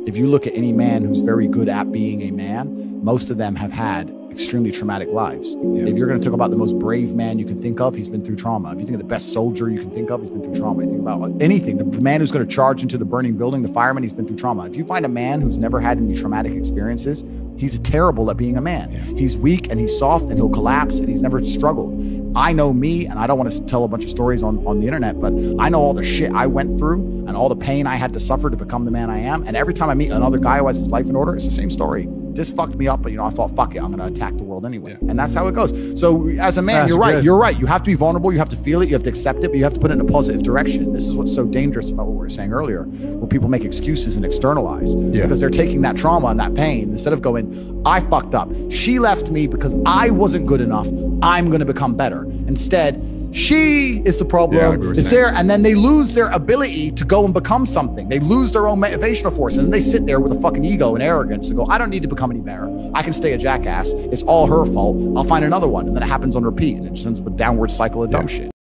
if you look at any man who's very good at being a man, most of them have had extremely traumatic lives. Yeah. If you're going to talk about the most brave man you can think of, he's been through trauma. If you think of the best soldier you can think of, he's been through trauma. You think about anything, the man who's going to charge into the burning building, the fireman, he's been through trauma. If you find a man who's never had any traumatic experiences, he's terrible at being a man. Yeah. He's weak and he's soft and he'll collapse and he's never struggled. I know me, and I don't want to tell a bunch of stories on the internet, but I know all the shit I went through and all the pain I had to suffer to become the man I am. And every time I meet another guy who has his life in order, it's the same story. This fucked me up, but I thought, fuck it, I'm gonna attack the world anyway. Yeah. And that's how it goes. So as a man, you're right. You're right. You have to be vulnerable, you have to feel it, you have to accept it, but you have to put it in a positive direction. This is what's so dangerous about what we were saying earlier, where people make excuses and externalize. Yeah. Because they're taking that trauma and that pain, instead of going, I fucked up. She left me because I wasn't good enough. I'm gonna become better. Instead, she is the problem, is there, and then they lose their ability to go and become something. They lose their own motivational force, and then they sit there with a fucking ego and arrogance and go, I don't need to become any better. I can stay a jackass. It's all her fault. I'll find another one. And then it happens on repeat, and it just ends up a downward cycle of dumb shit.